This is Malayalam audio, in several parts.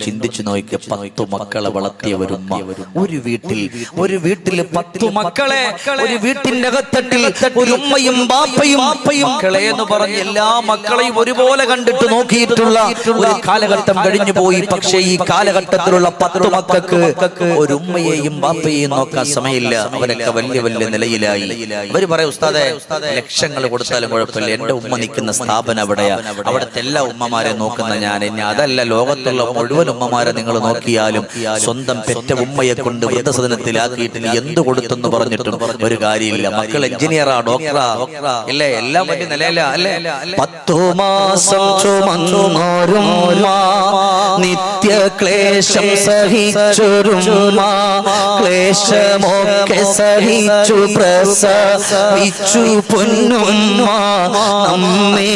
ചിന്തിച്ചു നോക്കിയ 10 മക്കളെ വളർത്തിയവരുമ്മ. ഒരു വീട്ടിൽ 10 മക്കളെ, ഒരു വീട്ടിന്റെ അകത്തട്ടിൽ ഒരു ഉമ്മയും ബാപ്പയും മക്കളെ എന്ന് പറഞ്ഞ് എല്ലാ മക്കളെയും ഒരുപോലെ കണ്ടിട്ട് നോക്കിയിട്ടുള്ള ഒരു കാലഘട്ടം കഴിഞ്ഞു പോയി. പക്ഷേ ഈ കാലഘട്ടത്തിലുള്ള 10 മക്കൾക്ക് ഒരു ഉമ്മയെയും ബാപ്പയെയും നോക്കാൻ സമയമില്ല. അവരൊക്കെ വലിയ വലിയ നിലയിലായി. അവര് പറയും, ഉസ്താദെ ലക്ഷങ്ങൾ കൊടുത്താലും കുഴപ്പമില്ല, എന്റെ ഉമ്മ നിൽക്കുന്ന സ്ഥാപനം അവിടെയാ, അവിടുത്തെ എല്ലാ ഉമ്മമാരെ നോക്കുന്ന ഞാൻ. അതല്ല, ലോകത്തുള്ള മുഴുവൻ ഉമ്മമാരെ നിങ്ങൾ നോക്കിയാലും സ്വന്തം പെറ്റ ഉമ്മയെ കൊണ്ട് വൃദ്ധസദനത്തിലാക്കിയിട്ട് നീ എന്ത് കൊടുത്തെന്ന് പറഞ്ഞിട്ടും ഒരു കാര്യമില്ല. മക്കൾ എഞ്ചിനീയറാ, ഡോക്ടറാ, അല്ലേ, എല്ലാം വലിയ നിലയില, അല്ലേ. 10 മാസം ചുമന്നോരും നിത്യ ക്ലേശം സഹിച്ചൊരുമ്മ, ക്ലേശമൊക്കെ സഹിച്ചു പ്രസവിച്ചു പൊന്നുമ്മ, നമ്മെ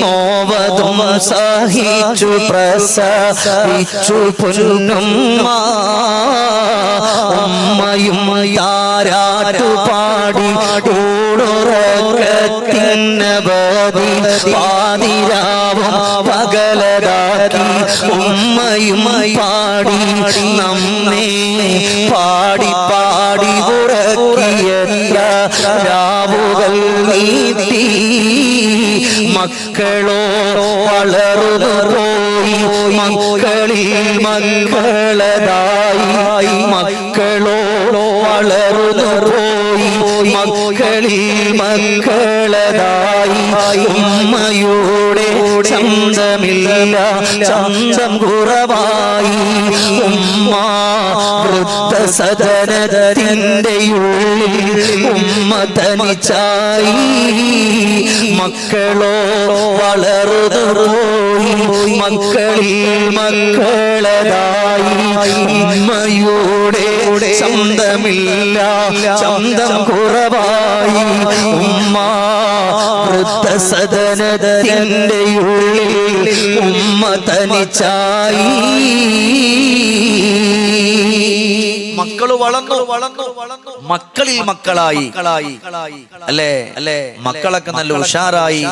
നോവതും സഹിച്ചു പ്രസവിച്ചു പൊന്നുമ്മ. ഉമ്മയും താരാട്ടു പാടി ൂടുറക്കത്തിന്നബോധി പാതിരാവും പകലതാക്കി ഉമ്മയും പാടി നമ്മെ പാടി പാടി ഉറക്കിയ രാവുകൾ നീട്ടി. മക്കളോ വളർന്നു പോയി, മക്കളിൽ മക്കളതായി, മക്കളോ വളർന്നു പോയി, മക്കളിൽ മക്കളതായി. ഉമ്മയുടെ ചന്തമില്ല, ചന്തം കുറവായി. ഉമ്മ വൃദ്ധസദനത്തിന്റെ ഉള്ളിൽ ഉമ്മ തനിച്ചായി. മക്കളോ വളർന്നു പോയി, മക്കളിൽ മക്കളതായി. ഉമ്മയുടെ ചന്തമില്ല, ചന്തം കുറവായി. ഉമ്മ വൃദ്ധസദനത്തിന്റെ ഉള്ളിൽ ഉമ്മ തനിച്ചായി. മക്കള് വളർന്നു, മക്കളിൽ മക്കളായി, അല്ലേ. മക്കളൊക്കെ നല്ല ഉഷാറായി.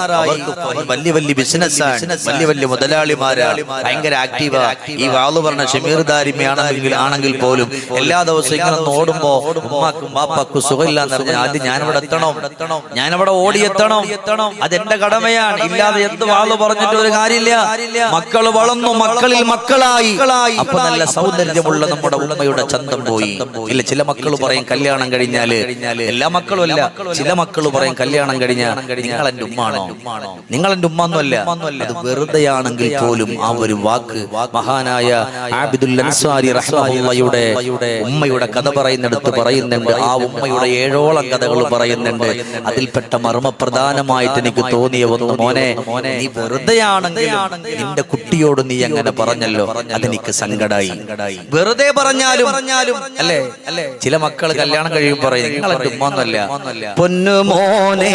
വലിയ വലിയ ബിസിനസ്സാണ്, വലിയ വലിയ മുതലാളിമാരാണ്, ഭയങ്കര ആക്റ്റീവാ. ഈ വാള് പറഞ്ഞ ഷമീർ ആണെങ്കിൽ പോലും എല്ലാ ദിവസവും ഇങ്ങനെ ഓടുമ്പോ ഉമ്മാക്കും ബാപ്പാക്കും സുഖമില്ലാന്ന് പറഞ്ഞാൽ ആദ്യം ഞാനവിടെ എത്തണം, ഞാനവിടെ ഓടിയെത്തണം, അതെന്റെ കടമയാണ്. ഇല്ലാതെ എന്ത് വാള് പറഞ്ഞിട്ട് ഒരു കാര്യമില്ല. മക്കള് വളർന്നു, മക്കളിൽ മക്കളായി. അപ്പൊ നല്ല സൗന്ദര്യമുള്ള നമ്മുടെ ഉമ്മയുടെ ചന്തം പോയി. ഇല്ല, ചില മക്കൾ പറയും കല്യാണം കഴിഞ്ഞാല്, എല്ലാ മക്കളും അല്ല, ചില മക്കൾ പറയും കല്യാണം കഴിഞ്ഞാൽ നിങ്ങൾ എന്റെ ഉമ്മാണോ, നിങ്ങൾ എന്റെ ഉമ്മാന്നല്ല. അത് വെറുതെയാണെങ്കിൽ പോലും ആ ഒരു വാക്ക് മഹാനായ ആബിദുൽ അൻസാരി റഹ്മത്തുള്ളാഹിയുടെ ഉമ്മയുടെ കഥ പറയുന്നിടത്ത് പറയുന്നുണ്ട്. ആ ഉമ്മയുടെ 7ഓളം കഥകൾ പറയുന്നുണ്ട്. അതിൽപ്പെട്ട മർമ്മപ്രധാനമായിട്ട് എനിക്ക് തോന്നിയ ഒന്ന്, മോനെ നീ വെറുതെയാണെങ്കിൽ നിന്റെ കുട്ടിയോട് നീ അങ്ങനെ പറഞ്ഞല്ലോ, അതെനിക്ക് സങ്കടായി. വെറുതെ പറഞ്ഞാലും അല്ലേ. ചില മക്കൾ കല്യാണം കഴിയും പറയും നിങ്ങൾ എന്റെ ഉമ്മന്നല്ല. പൊന്നുമോനെ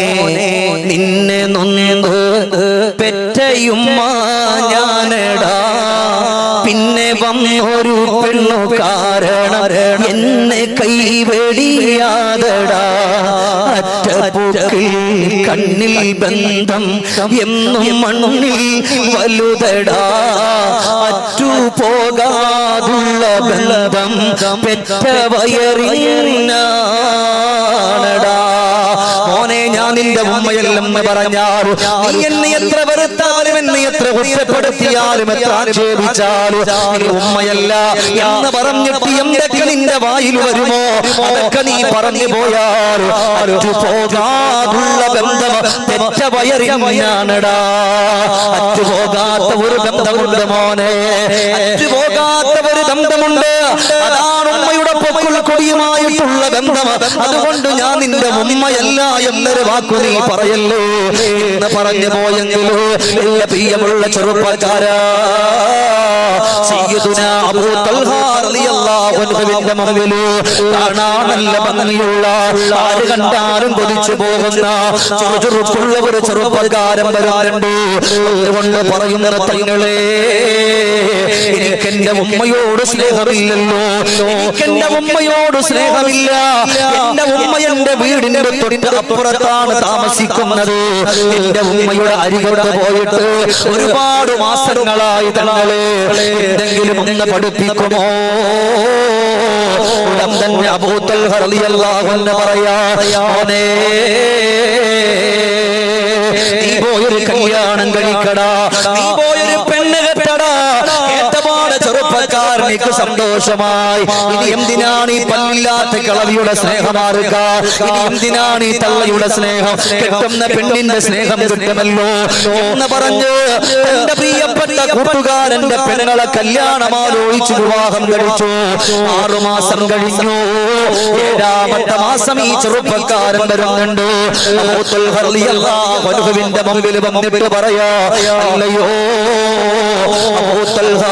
നിന്നെ നൊന്ന് പെറ്റയുമ്മ ഞാനടാ, പിന്നെ വന്നൊരു പെണ്ണു കാരണം എന്നെ കൈവെടിയാതടാ. അറ്റപ്പൂക്കിൽ കണ്ണിൽ ബന്ധം എന്നും മണ്ണിൽ വലുതടാ. അറ്റുപോകാതുള്ള ബന്ധം പെറ്റ വയറിനാണടാ. മോനെ ഞാൻ നിന്റെ ഉമ്മയല്ലെന്ന് പറഞ്ഞാൽ നീ എന്നെ എത്ര വെറുത്താലും എന്നെ എത്ര കുറ്റപ്പെടുത്തിയാലും എത്ര ആക്ഷേപിച്ചാലും നീ ഉമ്മയല്ല എന്ന് പറഞ്ഞിട്ട് എന്തൊക്കെ നിന്റെ വായിൽ വരുമോ അതൊക്കെ നീ പറഞ്ഞു പോയാൽ അറ്റുപോകാതുള്ള ബന്ധം പെറ്റ വയറിനാണടാ. അറ്റുപോകാത്ത ഒരു ബന്ധമുണ്ട് മോനെ, അറ്റുപോകാത്ത ഒരു ബന്ധമുണ്ട്. അതാണ് ഉമ്മയുടെ പൊക്കുൾ കൊടിയുമായിട്ടുള്ള ബന്ധം. അതുകൊണ്ട് ഞാൻ നിന്റെ ഉമ്മയല്ല എന്നൊരു വാക്കു നീ പറയല്ലോ എന്ന് പറഞ്ഞു പോയെങ്കിലോ എന്റെ പ്രിയമുള്ള ചെറുപ്പക്കാരാ, സയ്യിദുനാ അബൂ തൽഹാ റളിയല്ലാഹു അൻഹുവിന്റെ മുമ്പിൽ കാണാൻ നല്ല ഭംഗിയുള്ള ആര് കണ്ടാലും കൊതിച്ചു പോകുന്ന ചുറുചുറുക്കുള്ള ഒരു ചെറുപ്പക്കാരൻ വരുന്നുണ്ട്. അതുകൊണ്ട് പറയുന്ന തങ്ങളെ എനിക്കെന്റെ ഉമ്മയോട് സ്നേഹമില്ലല്ലോ, എനിക്കെന്റെ ഉമ്മയോട് സ്നേഹമില്ല. എന്റെ ഉമ്മ എന്റെ വീടിന്റെ തൊട്ട് അപ്പുറത്താണ് താമസിക്കുന്നത്. എന്റെ ഉമ്മയുടെ അരികത്ത് പോയിട്ട് ഒരുപാട് മാസങ്ങളായി. തങ്ങളെ എന്തെങ്കിലും ഒന്ന് പഠിപ്പിക്കുമോ? ഉടൻ തന്നെ അബൂ തൽഹ റളിയല്ലാഹു അൻഹു പറയാ, മോനെ നീ പോയൊരു കല്യാണം കഴിക്കടാ, നീ പോയൊരു പെണ്ണ് കെട്ടടാ. ഏറ്റപാട് ചെറുപ്പക്കാരനിക്ക് സന്തോഷമായി. ഇനി എന്തിനാണ് ഈ പല്ലില്ലാത്ത കളവിയുടെ സ്നേഹം ആറുക? ഇനി എന്തിനാണ് ഈ തള്ളയുടെ സ്നേഹം? കെട്ടുന്ന പെണ്ണിന്റെ സ്നേഹം കിട്ടുമല്ലോ എന്ന് പറഞ്ഞ് എന്റെ പ്രിയപ്പെട്ട കൂട്ടുകാരന്റെ പെണ്ണുങ്ങളെ കല്യാണം ആലോചിച്ച് വിവാഹം കഴിച്ചു. 6 മാസം കഴിഞ്ഞു. 7ാമത്തെ മാസം ഈ ചെറുപ്പക്കാരൻ വരുന്നുണ്ട്. അബൂ തൽഹ റളിയല്ലാഹു അൻഹുവിന്റെ മുമ്പിൽ വന്നിട്ട് പറയാ, അല്ലയോ അബൂ തൽഹ,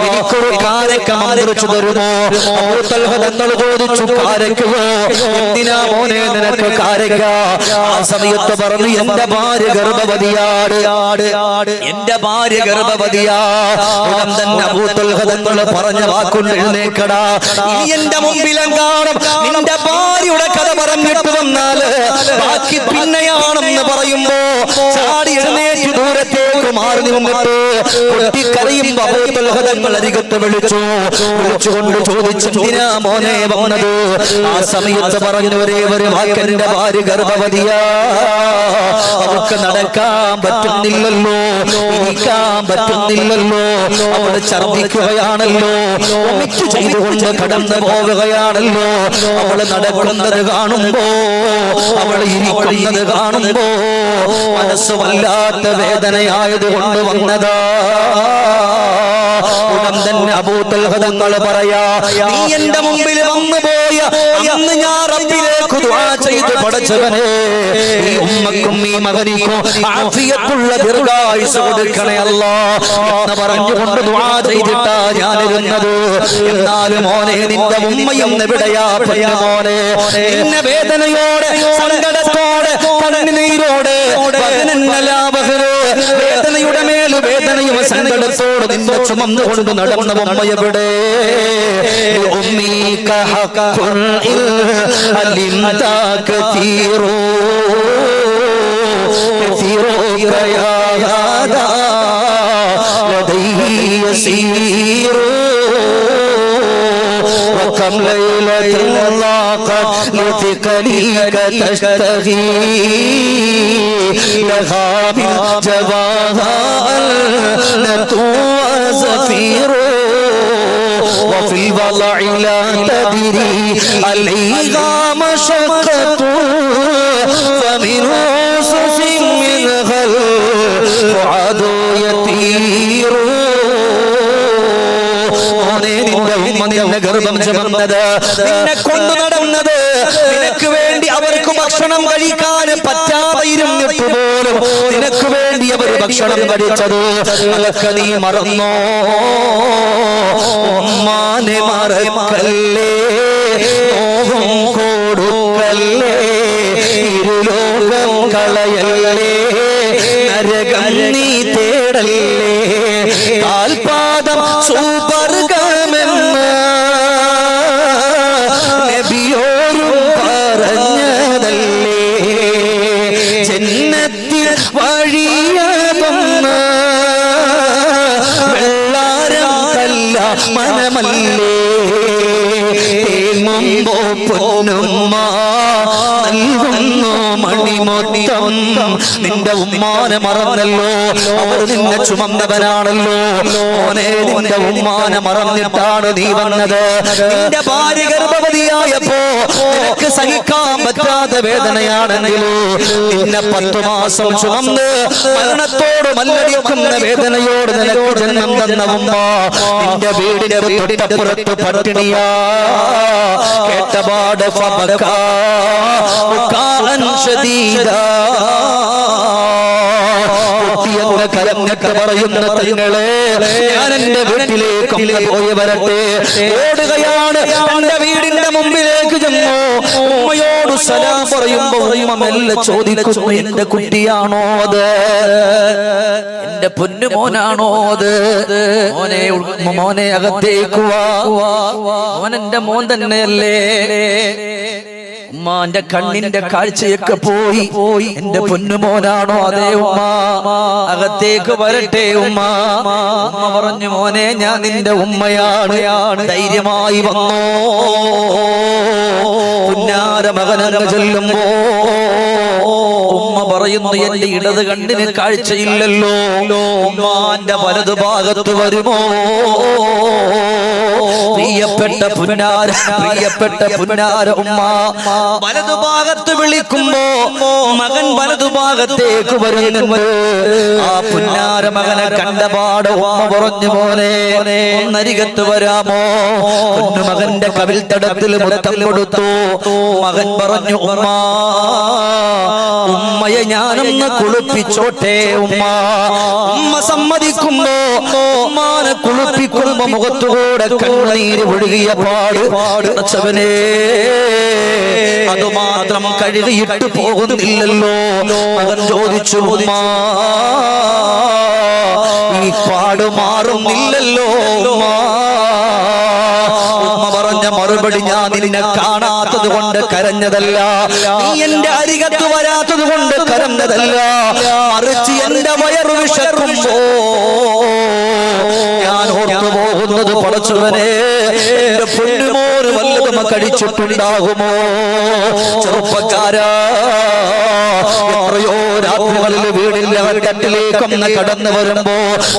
എനിക്കൊരു കാരക്ക മന്ത്രിച്ചു തരുമോ? അബൂ തൽഹ തങ്ങൾ ചോദിച്ചു, കാരക്കയോ? എന്തിനാ മോനെ നിനക്ക് കാരക്ക? ആ സമയത്ത് പറഞ്ഞു, എന്റെ ഭാര്യ ഗർഭവതിയാണ്, എന്റെ ഭാര്യ ഗർഭവതിയാ. ഉടൻ തന്നെ അബൂ തൽഹ തങ്ങൾ പറഞ്ഞ വാക്കുകൊണ്ട് എഴുന്നേക്കടാ, ഇനി എന്റെ മുമ്പിലെങ്ങാനും നിന്റെ ഭാര്യയുടെ കഥ പറഞ്ഞിട്ട് വന്നാല് ബാക്കി പിന്നെയാണെന്ന് പറയുമ്പോ ചാടി എഴുന്നേറ്റ് ദൂരത്തേക്ക് മാറി നിന്നിട്ട് പൊട്ടിക്കരയുമ്പോ അബൂ തൽഹ തങ്ങൾ അരികത്ത് വിളിച്ചുകൊണ്ട് ചോദിച്ചു, എന്തിനാ മോനെ വന്നത്? ആ സമയത്ത് പറഞ്ഞു, ഒരേ ഒരു വാക്കെന്റെ ഭാര്യ ഗർഭവതിയാ, അവൾക്ക് നടക്കാൻ പറ്റുന്നില്ലല്ലോ, ഇരിക്കാൻ പറ്റുന്നില്ലല്ലോ, അവള് ഛർദ്ദിക്കുകയാണല്ലോ, ഒമിറ്റ് ചെയ്തുകൊണ്ട് കടന്നു പോവുകയാണല്ലോ. അവള് നടക്കുന്നത് കാണുമ്പോ, അവൾ ഇരിക്കുന്നത് കാണുമ്പോ മനസ്സ് വല്ലാത്ത വേദനയായത് കൊണ്ട് വന്നതാ. ഉടൻ തന്നെ അബൂ തൽഹ തങ്ങൾ പറയാ, നീ എന്റെ മുമ്പിൽ വന്നു പോയ അന്ന് ഞാൻ റബ്ബിലേക്ക് ദുആ ചെയ്തു, പടച്ചവനെ ഈ ഉമ്മക്കും ഈ മകനിക്കും ആഫിയത്തുള്ള ദീർഘായുസ്സ് കൊടുക്കണേ അല്ലാഹ് എന്ന് പറഞ്ഞുകൊണ്ട് ദുആ ചെയ്തിട്ടാ ഞാനിരുന്നത്. എന്നാലും മോനെ, നിന്റെ ഉമ്മയും എവിടെയാ? മോനെ, നിന്നെ വേദനയോടെ, സങ്കടത്തോടെ, കണ്ണുനീരോടെ, വേദനയുടെ മേല് വേദനയും സങ്കടത്തോടെ നിന്നെ ചുമന്നുകൊണ്ട് നടന്ന ഉമ്മ എവിടെ? ഉമ്മീക ഹഖുൻ അലിംത കതീറോ കതീറോ യാ ഗാദാ ലദൈഹി യസീറോ وكم ليلة لاقت لثقلك تشتهي لها من جواها النة وزفير وفي الوضع لا تدري عليها مشقة فمن أسس منها الفؤاد يطير. നിന്നെ ഗർഭം ചുമന്നത്, നിന്നെ കൊണ്ടു നടന്നത്, നിനക്ക് വേണ്ടി അവർക്ക് ഭക്ഷണം കഴിക്കാൻ പറ്റാതെ ഇരുന്നിട്ട് പോലും നിനക്ക് വേണ്ടി അവർ ഭക്ഷണം കഴിച്ചത് അതൊക്കെ നീ മറന്നോ? ഉമ്മാനെ മറക്കല്ലേ, മോഹം കൊടുക്കല്ലേ, ഇരുലോകം കളയല്ലേ, നരകം നീ തേടല്ലേ, കാൽപാദം സുവർഗമെന്ന് നബിയോരും പറഞ്ഞതല്ലേ, ജന്നത്തിൽ വഴിയതൊന്ന് വെള്ളാരം കല്ല മനമല്ലേ, മുമ്പോ പൊന്നുമ്മ നൽകുന്നു മണിമൊത്തം. നിന്റെ ഉമ്മാനെ മറന്നല്ലോ, അവർ നിന്നെ ചുമന്നവനാണല്ലോ. മോനെ, നിന്റെ ഉമ്മാനെ മറന്നിട്ടാണ് നീ വന്നത്. നിന്റെ ഭാര്യ ഗർഭവതിയായപ്പോ നിനക്ക് സഹിക്കാൻ പറ്റാത്ത വേദനയാണെങ്കിലോ, നിന്നെ 10 മാസം ചുമന്ന് മരണത്തോട് മല്ലടിക്കുന്ന വേദനയോട് നിനക്ക് ജന്മം തന്ന ഉമ്മ നിന്റെ വീടിന്റെ തൊട്ടപ്പുറത്ത് പട്ടിണിയാ. കേട്ടപാട് പാപിയോട് കരഞ്ഞിട്ട് പറയുന്ന തങ്ങളെ ഞാൻ എന്റെ വീട്ടിലേക്ക് ഒന്ന് പോയി വരട്ടെ. ഓടുകയാണ്, എന്റെ വീടിന്റെ മുമ്പിലേക്ക് ചെന്നു. ഉമ്മയോട് സലാം പറയുമ്പോ ഉമ്മ മെല്ലെ ചോദിക്കുന്നു, എന്റെ കുട്ടിയാണോ അത്? എന്റെ പൊന്നുമോനാണോ അത്? മോനെ മോനെ അകത്തേക്ക് വാ, മോനെന്റെ മോൻ തന്നെയല്ലേ? ഉമ്മാന്റെ കണ്ണിന്റെ കാഴ്ചയൊക്കെ പോയി. എന്റെ പൊന്നുമോനാണോ? അതേ ഉമ്മ, അകത്തേക്ക് വരട്ടെ ഉമ്മ. ഉമ്മ പറഞ്ഞു, മോനെ ഞാൻ നിന്റെ ഉമ്മയാണ്, ധൈര്യമായി വന്നോ. പുന്നാര മകനങ്ങ് ചെല്ലുമ്പോ ഉമ്മ പറയുന്നു, എന്റെ ഇടത് കണ്ണിന് കാഴ്ചയില്ലല്ലോ, ഉമ്മാന്റെ വലതു ഭാഗത്ത് വരുമോ? പ്രിയപ്പെട്ട പുന്നാര ഉമ്മ വലതുഭാഗത്ത് വിളിക്കുമ്പോ മകൻ വലതുഭാഗത്തേക്ക് വരുന്നുണ്ട്. ആ പുന്നാര മകനെ കണ്ടപാട് ഉമ്മ പറഞ്ഞു, മോനെ ഒന്നരികത്ത് വരാമോ? മകന്റെ കവിൽ തടത്തിൽ മുത്തം കൊടുത്തു. മകൻ പറഞ്ഞു, ഉമ്മയെ ഞാനൊന്ന് കുളിപ്പിച്ചോട്ടെ ഉമ്മ. ഉമ്മ സമ്മതിക്കുമ്പോ ഉമ്മാനെ കുളിപ്പിക്കുമ്പോ മുഖത്തുകൂടെ കണ്ണീര് ഒഴുകിയ പാട് അടച്ചവനെ, അതുമാത്രം കഴുകിയിട്ട് പോകുന്നില്ലല്ലോ. മകൻ ചോദിച്ചു, ഉമ്മ ഈ പാട് മാറുന്നില്ലല്ലോ ഉമ്മ. ഉമ്മ പറഞ്ഞ മറുപടി, ഞാൻ നിന്നെ കാണാത്തത് കൊണ്ട് കരഞ്ഞതല്ല, നീ എന്റെ അരികത്ത് വരാത്തത് കൊണ്ട് കരഞ്ഞതല്ല, മറിച്ച് എന്റെ വയറു വിശക്കുമ്പോ ഞാൻ ഓർത്തു പോകുന്നത്, പടച്ചവനെ എന്റെ പൊന്നുമോന് വല്ലതും കഴിച്ചിട്ടുണ്ടാകുമോ? ചെറുപ്പക്കാരാ, എത്രയോ രാത്രികളിൽ വീടിന്റെ കട്ടിലേക്കൊന്ന് കടന്നു വരുമ്പോ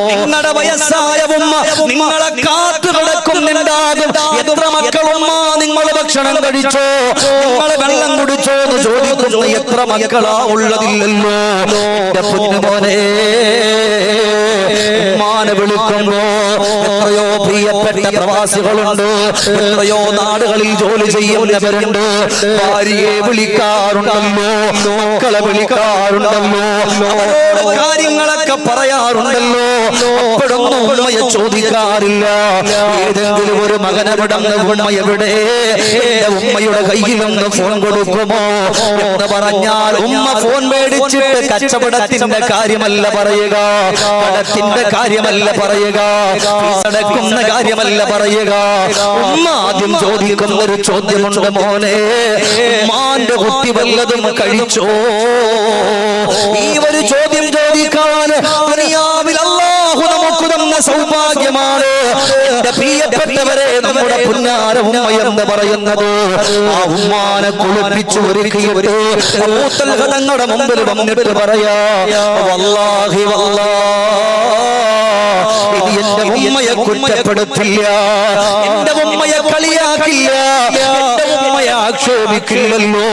നിങ്ങളുടെ വയസ്സായ ഉമ്മ നിങ്ങളെ കാത്തു കിടക്കുന്നുണ്ടാകും. എത്ര മക്കളുമ്മ നിങ്ങൾ ഭക്ഷണം കഴിച്ചോ, നിങ്ങൾ വെള്ളം കുടിച്ചോ എന്ന് ചോദിക്കുന്നു. എത്ര മക്കളാ ഉള്ളതില്ലല്ലോ. എന്റെ പൊന്നുമോനെ, ഉമ്മാനെ വിളിക്കുമ്പോ എത്രയോ പ്രിയപ്പെട്ട പ്രവാസികളുണ്ട്, എത്രയോ നാടുകളിൽ ജോലി ചെയ്യുന്നവരുണ്ട്. ഭാര്യയെ വിളിക്കാറുണ്ടല്ലോ, മക്കളെ വിളിക്കാറുണ്ടല്ലോ, അവരോട് കാര്യങ്ങളൊക്കെ പറയാറുണ്ടല്ലോ. അപ്പോഴൊന്നും ഉമ്മയെ ചോദിക്കാറില്ല. ഏതെങ്കിലും ഒരു മകനവിടന്ന് ഉമ്മ എവിടെ, എന്റെ ഉമ്മയുടെ കയ്യിലൊന്ന് ഫോൺ കൊടുക്കുമോ എന്ന് പറഞ്ഞാൽ ഉമ്മ ഫോൺ മേടിച്ചിട്ട് കച്ചവടത്തിന്റെ കാര്യമല്ല പറയുക, കടത്തിന്റെ കാര്യമല്ല പറയുക, അടക്കുന്ന കാര്യമല്ല പറയുക. ഉമ്മ ആദ്യം ചോദിക്കുന്ന ഒരു ചോദ്യമുണ്ട്, മോനെ ഉമ്മാന്റെ കുട്ടി വല്ലതും കഴിച്ചോ? ഈ ഒരു ചോദ്യം ചോദിക്കാൻ ദുനിയാവിൽ അല്ലാഹു നമുക്ക് തന്ന സൗഭാഗ്യമാണ്. എന്റെ പ്രിയപ്പെട്ടവരെ, നമ്മുടെ പുന്നാര ഉമ്മ എന്ന് പറയുന്നത് ആ ഉമ്മാനെ കുളിപ്പിച്ചു ഒരുക്കിയിട്ട് തങ്ങളുടെ മുമ്പിൽ വന്നിട്ട് പറയാ, വല്ലാഹി ഇത് എന്റെ ഉമ്മയെ കുറ്റപ്പെടുത്തില്ല, എന്റെ ഉമ്മയെ കളിയാക്കില്ല, എന്റെ ഉമ്മയെ ആക്ഷേപിക്കില്ലല്ലോ,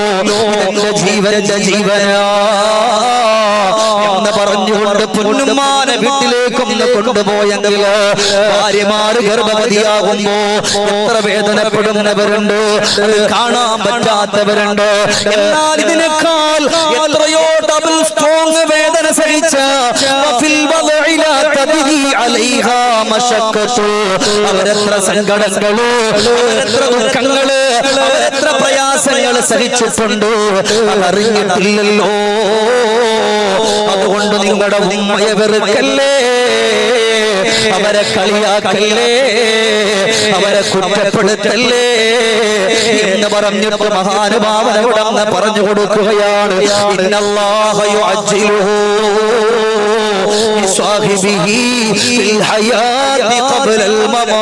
എന്റെ ജീവന്റെ ജീവനാ എന്ന് പറഞ്ഞുകൊണ്ട് പൊന്നുമ്മാനെ വീട്ടിലേക്കൊന്ന് കൊണ്ടുപോയെങ്കിൽ ഭാര്യമാര് ഗർഭവതിയാകുമ്പോ എത്ര വേദനപ്പെടുന്നവരുണ്ട്, അത് കാണാൻ പറ്റാത്തവരുണ്ട്. എന്നാൽ ഇതിനേക്കാൾ എത്രയോ ഡബിൾ സ്ട്രോങ് വേദന സഹിച്ച അവരെത്ര സങ്കടങ്ങള്, അവരെത്ര ദുഃഖങ്ങള്, അവരെത്ര പ്രയാസങ്ങൾ സഹിച്ചിട്ടുണ്ട്, അതറിഞ്ഞിട്ടില്ലല്ലോ. അതുകൊണ്ട് നിങ്ങളുടെ ഉമ്മയെ വെറുക്കല്ലേ, അവരെ കളിയാക്കല്ലേ, അവരെ കുറ്റപ്പെടുത്തല്ലേ എന്ന് പറഞ്ഞിട്ട് മഹാനുഭാവനോടന്ന് പറഞ്ഞു കൊടുക്കുകയാണ്. ഇന്നല്ലാഹ യുഅജ്ജിലുഹു ബിസ്വാഹിബിഹി ഫിൽ ഹയാതി ഖബ്ലൽ മമാത്.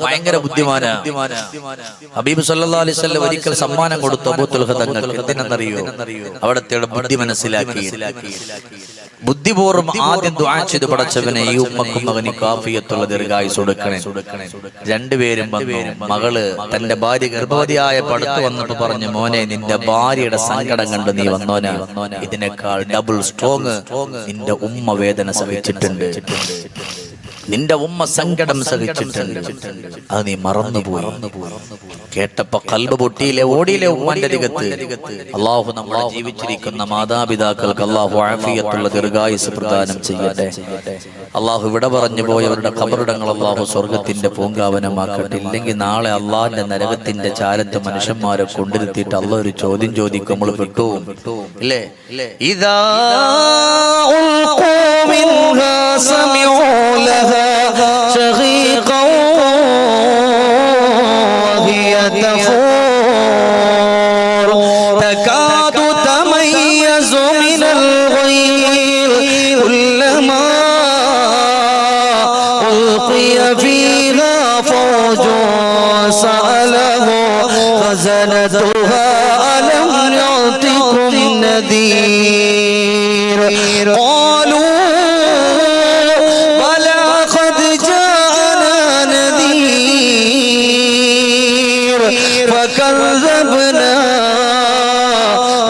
ഭയങ്കര ബുദ്ധിമാനാണ്. ഹബീബ് സല്ലല്ലാഹു അലൈഹി വസല്ലം ഒരിക്കൽ സമ്മാനം കൊടുത്തു അബൂത്തുൽ ഖദങ്ങൾ. എന്തിനെന്നറിയോ? അവിടത്തെ ബുദ്ധി മനസ്സിലാക്കി ബുദ്ധിപൂർവ്വം ആദ്യം ദുആ ചെയ്തു, പടച്ചവനെ ഈ ഉമ്മക്കും മകന് കാഫിയത്തുള്ള ദീർഘായുസ്സ് കൊടുക്കണേ. രണ്ടുപേരും വന്നു. മകള് തന്റെ ഭാര്യ ഗർഭവതിയായ പടുത്തു വന്നിട്ട് പറഞ്ഞു, മോനെ നിന്റെ ഭാര്യയുടെ സങ്കടം കണ്ട് നീ വന്നോനാ, ഇതിനേക്കാൾ ഡബിൾ സ്ട്രോങ് നിന്റെ ഉമ്മ വേദന സഹിച്ചിട്ടുണ്ട്, നിന്റെ ഉമ്മ സങ്കടം സഹിച്ചിട്ടുണ്ട്, അത് നീ മറന്നുപോയി. കേട്ടപ്പോ കൽബ് പൊട്ടിയിലെ ഓടിയിലെ ഉമ്മാന്റെ അരികത്ത്. അള്ളാഹു നമ്മളെ ജീവിച്ചിരിക്കുന്ന മാതാപിതാക്കൾക്ക് അള്ളാഹു ആഫിയത്തുള്ള ദീർഘായുസ് പ്രദാനം ചെയ്യട്ടെ. അള്ളാഹു ഇവിടെ പറഞ്ഞു പോയവരുടെ ഖബറിടങ്ങൾ അള്ളാഹു സ്വർഗത്തിന്റെ പൂങ്കാവനമാക്കട്ടെ. ഇല്ലെങ്കിൽ നാളെ അള്ളാഹിന്റെ നരകത്തിന്റെ ചാരത്ത് മനുഷ്യന്മാരെ കൊണ്ടിരുത്തിയിട്ട് അള്ളാഹ് ഒരു ചോദ്യം ചോദിക്കും, നമ്മൾ പെട്ടുപോകും ഇല്ലേ? ഇദാ ഉൽഖൂ മിൻഹാ സമിഉ ലഹാ ശഗീഖൻ വഹിയ തഫൂർ തകാദു തമയ്യസു മിനൽ ഗൈർ കുല്ലമാ ഉൽഖിയ ഫീഹാ ഫൗജുൻ സഅലഹു ഖസനതുഹാ അലം യഅതികും നദീർ ഖാലൂ ബലാ ഖദ് ജാഅനാ നദീർ ഫകذبنا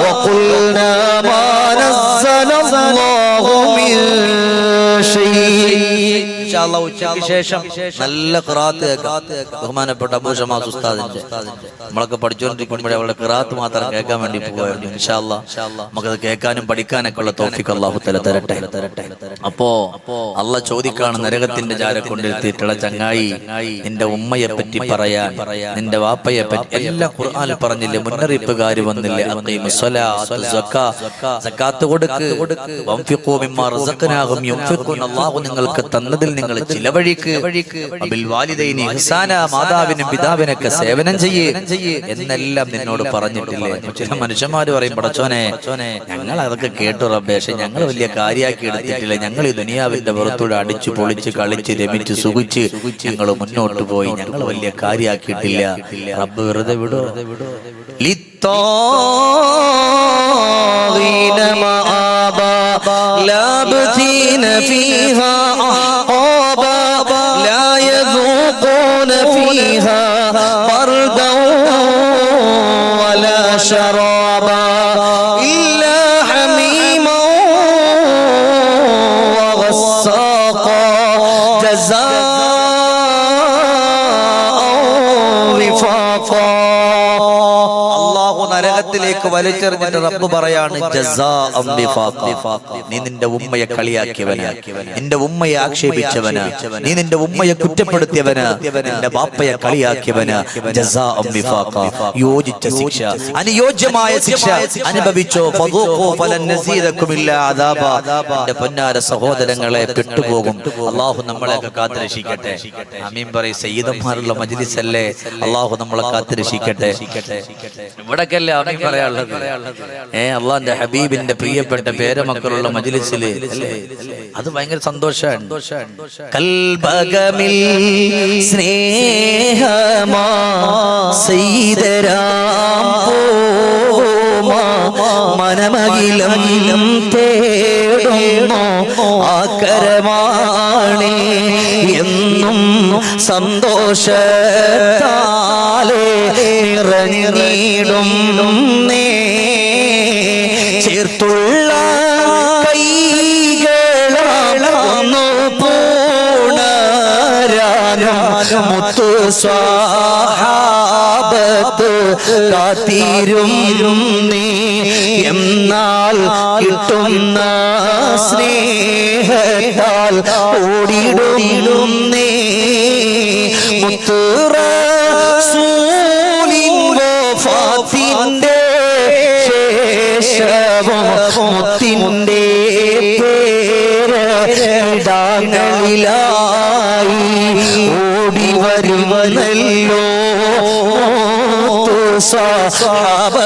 وقلنا ما نزل الله من شيء. ഉച്ചയ്ക്ക് ശേഷം നല്ല ഖിറാത്ത് കേൾക്കാം. ബഹുമാനപ്പെട്ട അബൂ ഷമാസ് ഉസ്താദിന്റെ നമ്മളൊക്കെ പഠിച്ചുകൊണ്ടിരിക്കുമ്പോഴേ അവളുടെ ഖിറാത്ത് മാത്രം കേൾക്കാൻ വേണ്ടി പോകുമായിരുന്നു. ഇൻഷാ അല്ലാഹ് നമുക്കത് കേൾക്കാനും പഠിക്കാനൊക്കെ ഉള്ള തൗഫീഖ് അല്ലാഹു തആല തരട്ടെ. അപ്പോ അള്ളാഹ് ചോദിക്കാണ്, നരകത്തിന്റെ ജാരം കൊണ്ടിരുത്തിയിട്ടുള്ള ചങ്ങായി, നിന്റെ ഉമ്മയെ പറ്റി പറയാൻ, നിന്റെ വാപ്പയെ പറ്റി എല്ലാം ഖുർആനിൽ പറഞ്ഞില്ലേ? മുന്നറിയിപ്പുകാര് വന്നില്ലേ? സക്കാത്ത് കൊടുക്ക്, വൻഫിഖൂ മിമ്മാ റസഖ്നാഹും യുൻഫിഖൂൻ, അല്ലാഹു നിങ്ങൾക്ക് തന്നതിൽ നിങ്ങൾ ചിലവഴിക്ക്, അബിൽ വാലിദൈനി ഇഹ്സാന, മാതാവിനും പിതാവിനൊക്കെ സേവനം ചെയ്യേ എന്നെല്ലാം നിന്നോട് പറഞ്ഞിട്ടില്ലേ? ചില മനുഷ്യന്മാര് പറയും, പടച്ചോനെ ഞങ്ങൾ അതൊക്കെ കേട്ടു റബ്ബേ, പക്ഷെ ഞങ്ങൾ വലിയ കാര്യമാക്കി എടുത്തിട്ടില്ല. ഞങ്ങൾ ഈ ദുനിയാവിന്റെ പുറത്തൂടെ അടിച്ചു പൊളിച്ച് കളിച്ച് രമിച്ച് സുഖിച്ച് ഞങ്ങൾ മുന്നോട്ട് പോയി, ഞങ്ങൾ വലിയ കാര്യമാക്കിയിട്ടില്ല. റബ്ബ് വെറുതെ വിടോ? للطاغين مآبا لابثين فيها أحقابا لا يذوقون فيها بردا ولا شرابا إلا حميما وغساقا جزاء وفاقا. നരകത്തിലേക്ക് വലിച്ചെറിഞ്ഞിട്ട് റബ്ബ് പറയാണ്, ജസാഅൻ വിഫാഖ, നീ നിന്റെ ഉമ്മയെ കളിയാക്കിയവന്, നിന്റെ ഉമ്മയെ ആക്ഷേപിച്ചവന്, നീ നിന്റെ ഉമ്മയെ കുറ്റപ്പെടുത്തിയവന്, നിന്റെ ബാപ്പയെ കളിയാക്കിയവന് ജസാഅൻ വിഫാഖ, യോജിച്ച ശിക്ഷ, അനുയോജ്യമായ ശിക്ഷ അനുഭവിച്ചോ. ഫദൂഖൂ ഫലൻ നസീദകും ഇല്ലാ അദാബ. എന്റെ പൊന്നാര സഹോദരങ്ങളെ, പെട്ടുപോകും. അല്ലാഹു നമ്മളെയൊക്കെ കാത്തുരക്ഷിക്കട്ടെ. ആമീൻ പറയ്. സയ്യിദന്മാരുള്ള മജ്ലിസ് അല്ലേ? അല്ലാഹു നമ്മളെ കാത്തുരക്ഷിക്കട്ടെ. ഇവിടൊക്കെ ആമീൻ പറയാനുള്ളത്. അള്ളാന്റെ ഹബീബിന്റെ പ്രിയപ്പെട്ട പേരമക്കളുള്ള മജ്ലിസില് അത് ഭയങ്കര സന്തോഷാണ്. കൽബകമിൽ സ്നേഹമാ സയ്യിദരാം പോമാ മനമകിലം തേടുന്നു ആകരമാണേ എന്നും സന്തോഷത്താലേ നിറഞ്ഞിടും ചേർത്തുള്ള കൈകളൊന്നു പൂണരാനും മുത്തു സ്വഹാബത്ത് കാത്തിരും നീ എന്നാൽ കിട്ടുന്ന സ്നേഹത്താൽ ഓടിടും നീ മുത്തു റസൂലിൻ വഫാത്തിന്റെ ശേഷവും മുത്തിന്റെ പേരിടങ്ങളിലായി ഓടി വരുവനല്ലോ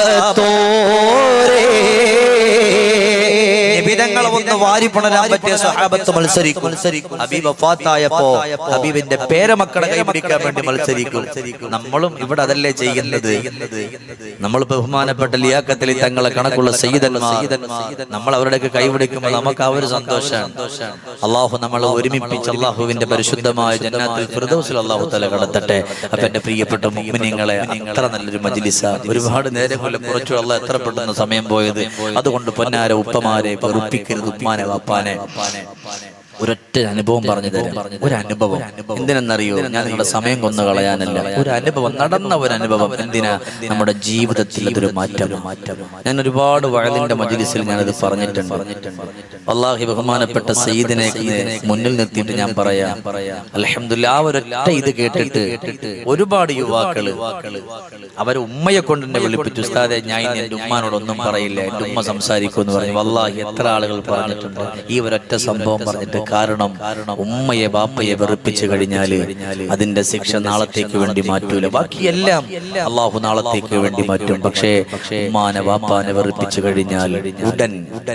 സ്വഹാബത്തോരേ. നിബിധങ്ങളെ ഒന്ന് വാരിപ്പുണരാൻ പറ്റിയ സ്വഹാബത്ത് മത്സരിക്കും. ഹബീബ് വഫാത്തായപ്പോ ഹബീബിന്റെ പേരമക്കളെ കൈപിടിക്കാൻ വേണ്ടി മത്സരിക്കും. നമ്മളും ഇവിടെ അതല്ലേ ചെയ്യുന്നത്? നമ്മൾ ബഹുമാനപ്പെട്ട ലിയാഖത്തിൽ തങ്ങളെ കണക്കുള്ള സയ്യിദന്മാർ, നമ്മൾ അവരുടെയൊക്കെ കൈപിടിക്കുമ്പോൾ നമുക്ക് ആ ഒരു സന്തോഷമാണ്. അള്ളാഹു നമ്മളെ ഒരുമിപ്പിച്ച് അള്ളാഹുവിന്റെ പരിശുദ്ധമായ ജന്നാത്തുൽ ഫിർദൗസിൽ അള്ളാഹു തആല കടത്തട്ടെ. അപ്പൊ എന്റെ പ്രിയപ്പെട്ട മുഅ്മിനീങ്ങളെ, അത്ര നല്ലൊരു മജ്ലിസ, ഒരുപാട് നേരം കൊല്ലം കുറച്ചു അള്ളാഹ് എത്ര പെട്ടെന്ന് സമയം പോയത്. അതുകൊണ്ട് പൊന്നാര ഉപ്പമാരെ വെറുപ്പിക്കരുത്, ഉമ്മാനെ വാപ്പാനെ. ഒരൊറ്റ അനുഭവം പറഞ്ഞു തരാം. ഒരു അനുഭവം എന്തിനെന്നറിയോ? ഞാൻ നിങ്ങളുടെ സമയം കൊന്നു കളയാനല്ല. ഒരു അനുഭവം, നടന്ന ഒരു അനുഭവം. എന്തിനാ? നമ്മുടെ ജീവിതത്തിൽ അതൊരു മാറ്റം. ഞാൻ ഒരുപാട് വഅലിന്റെ മജ്‌ലിസിൽ ഞാനത് പറഞ്ഞിട്ടുണ്ട്. വല്ലാഹി ബഹുമാനപ്പെട്ട സയ്യിദിനെ മുന്നിൽ നിർത്തിയിട്ട് ഞാൻ പറയാം, അൽഹംദുലില്ലാ, ആ ഒരൊറ്റ ഇത് കേട്ടിട്ട് ഒരുപാട് യുവാക്കള് അവരെ ഉമ്മയെ കൊണ്ട് എന്നെ വിളിപ്പിച്ചു. ഉസ്താദെ, ഞാൻ ഇനി എന്റെ ഉമ്മാനോടൊന്നും പറയില്ല, എന്റെ ഉമ്മ സംസാരിക്കുമെന്ന് പറഞ്ഞു. വല്ലാഹി എത്ര ആളുകൾ പറഞ്ഞിട്ടുണ്ട് ഈ ഒരൊറ്റ സംഭവം പറഞ്ഞിട്ട്. കാരണം ഉമ്മയെ ബാപ്പയെ വെറുപ്പിച്ചു കഴിഞ്ഞാല് അതിന്റെ ശിക്ഷ നാളത്തേക്ക് വേണ്ടി മാറ്റൂല. ബാക്കിയെല്ലാം അള്ളാഹു നാളത്തേക്ക് വേണ്ടി മാറ്റും. പക്ഷേ ഉമ്മാനെ ബാപ്പാനെ വെറുപ്പിച്ചു കഴിഞ്ഞാൽ ഉടൻ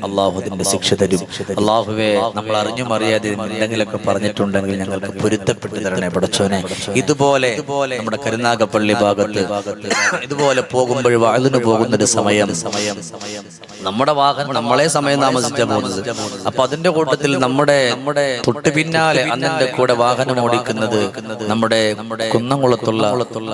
അള്ളാഹു അതിന്റെ ശിക്ഷ തരും. അള്ളാഹുവെ, നമ്മൾ അറിഞ്ഞും അറിയാതെ എന്തെങ്കിലുമൊക്കെ പറഞ്ഞിട്ടുണ്ടെങ്കിൽ ഞങ്ങൾക്ക് പൊരുത്തപ്പെട്ടു തരണേ പടച്ചോനെ. ഇതുപോലെ നമ്മുടെ കരുനാഗപ്പള്ളി ഭാഗത്ത് ഇതുപോലെ പോകുമ്പോൾ വാതിന് പോകുന്നൊരു സമയം നമ്മുടെ വാഹനം നമ്മളെ സമയം താമസിച്ച പോകുന്നത്. അപ്പൊ അതിന്റെ കൂട്ടത്തിൽ നമ്മുടെ തൊട്ടു പിന്നാലെ അന്നെന്റെ കൂടെ വാഹനം ഓടിക്കുന്നത് നമ്മുടെ കുന്നംകുളത്തുള്ള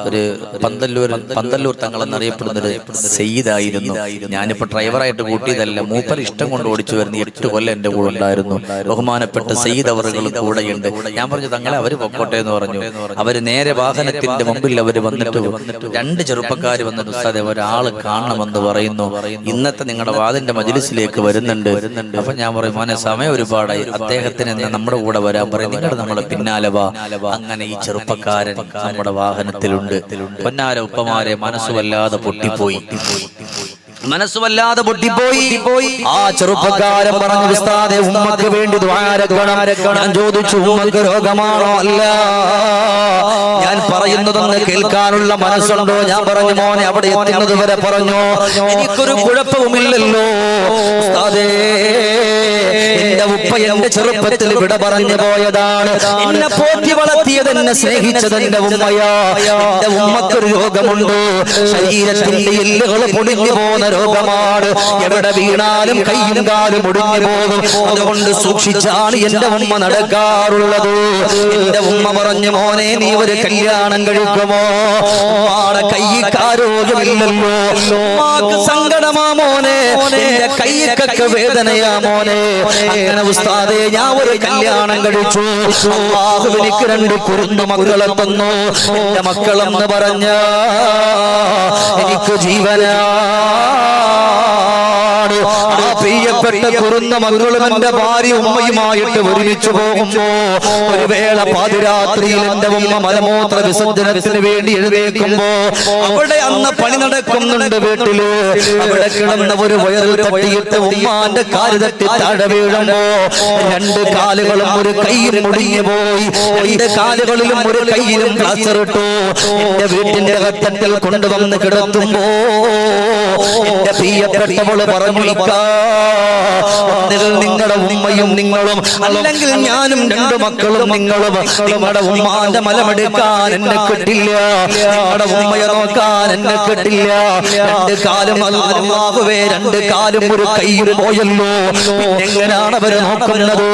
ഒരു പന്തല്ലൂർ തങ്ങൾ എന്നറിയപ്പെടുന്നൊരു സയ്യിദായിരുന്നു. ഞാനിപ്പോ ഡ്രൈവറായിട്ട് കൂട്ടിയതല്ല, മൂപ്പർ ഇഷ്ടം കൊണ്ട് ഓടിച്ചു വരുന്ന 8 കൊല്ലം എന്റെ കൂടെ ഉണ്ടായിരുന്നു. ബഹുമാനപ്പെട്ട സയ്യിദ് അവറുകൾ കൂടെയുണ്ട്. ഞാൻ പറഞ്ഞു, തങ്ങളെ അവര് പൊക്കോട്ടെ എന്ന് പറഞ്ഞു. അവര് നേരെ വാഹനത്തിന്റെ മുമ്പിൽ അവര് വന്നിട്ട് 2 ചെറുപ്പക്കാർ വന്നിട്ട്, ഉസ്താദേ, ഒരാള് കാണണമെന്ന് പറയുന്നു, ഇന്നത്തെ നിങ്ങളുടെ വാദിന്റെ മജ്‌ലിസിലേക്ക് വരുന്നുണ്ട്. അപ്പൊ ഞാൻ പറയും, മോനെ, സമയം ഒരുപാടായി, അദ്ദേഹത്തിന് നമ്മുടെ കൂടെ വരാൻ പറയും, നിങ്ങളുടെ നമ്മളെ പിന്നാലെ വാ. അങ്ങനെ ഈ ചെറുപ്പക്കാരൻ നമ്മുടെ വാഹനത്തിലുണ്ട്. പൊന്നാര ഉപ്പമാരെ, മനസ്സുവല്ലാതെ പൊട്ടിപ്പോയി. ആ ചെറുപ്പക്കാരൻ പറഞ്ഞു, ഉസ്താദേ, ഉമ്മക്ക് വേണ്ടി ദുആ രക്കണം. ഞാൻ ചോദിച്ചു, ഉമ്മക്ക് രോഗമാണോ? അല്ല. ഞാൻ പറയുന്നതൊന്ന് കേൾക്കാനുള്ള മനസ്സുണ്ടോ? ഞാൻ പറഞ്ഞു, മോനെ, അവിടെ എത്തുന്നത് വരെ പറഞ്ഞു, എനിക്കൊരു കുഴപ്പവുമില്ലല്ലോ ഉസ്താദേ. എന്റെ ഉപ്പ എന്റെ ചെറുപ്പത്തിൽ വിട പറഞ്ഞു പോയതാണ്. എന്നെ പോറ്റി വളർത്തിയത്, എന്നെ സ്നേഹിച്ചത് എന്റെ ഉമ്മയാ. എന്റെ ഉമ്മക്കൊരു രോഗമുണ്ട്, ശരീരത്തിന്റെ എല്ലുകൾ പൊടിഞ്ഞു പോകുന്ന രോഗമാണ്. എവിടെ വീണാലും കൈയും കാലും ഒടിഞ്ഞു പോകും. അതുകൊണ്ട് സൂക്ഷിച്ചാണ് എന്റെ ഉമ്മ നടക്കാറുള്ളത്. എന്റെ ഉമ്മ പറഞ്ഞു, മോനെ, നീ ഒരു കല്യാണം കഴിക്കുമോ? ഉമ്മാടെ കൈക്ക് ആരോഗ്യമില്ലല്ലോ, ഉമ്മാക്ക് സങ്കടമാ മോനെ, എന്റെ കൈക്കൊക്കെ വേദനയാ മോനെ. അങ്ങനെ ഉസ്താദേ, ഞാൻ ഒരു കല്യാണം കഴിച്ചു. അല്ലാഹു എനിക്ക് 2 കുരുന്നു മക്കളെ തന്നു. എന്റെ മക്കളെന്ന് പറഞ്ഞ എനിക്ക് ജീവനാ. ആ പ്രിയപ്പെട്ട കുറുന്ന മകളും എന്റെ ഭാര്യ ഉമ്മയുമായിട്ട് ഒരുമിച്ച് പോകുമ്പോ ഒരു വേള പാതിരാത്രിയിൽ എന്റെ ഉമ്മ മലമൂത്ര വിസർജനത്തിന് വേണ്ടി എഴുന്നേൽക്കുമ്പോ അവിടെ അന്ന് പണി നടക്കുന്നുണ്ട് വീട്ടില്. അവിടെ കിടന്ന ഒരു വയറിൽ തട്ടിയിട്ട് ഉമ്മാന്റെ കാല് തട്ടി താഴെ വീഴുമ്പോ 2 കാലുകളും ഒരു കൈയും മുടിഞ്ഞു പോയി. 2 കാലുകളിലും ഒരു കൈയിലും പ്ലാസ്റ്റർ ഇട്ടു. എന്റെ വീട്ടിന്റെ കത്തട്ടിൽ കൊണ്ടുവന്ന് കിടത്തുമ്പോ എന്റെ പ്രിയപ്പെട്ടവള് പറഞ്ഞു, നിങ്ങളുടെ ഉമ്മയും നിങ്ങളും, അല്ലെങ്കിൽ ഞാനും 2 മക്കളും നിങ്ങളും, നിങ്ങളുടെ ഉമ്മാന്റെ മലമെടുക്കാൻ എന്നെ കിട്ടില്ല, നിങ്ങളുടെ ഉമ്മയെ നോക്കാൻ എന്നെ കിട്ടില്ല. 2 കാലും അല്ലാഹുവേ, 2 കാലും ഒരു കൈയും പോയല്ലോ, എങ്ങനെയാണ് അവര് നോക്കുന്നത്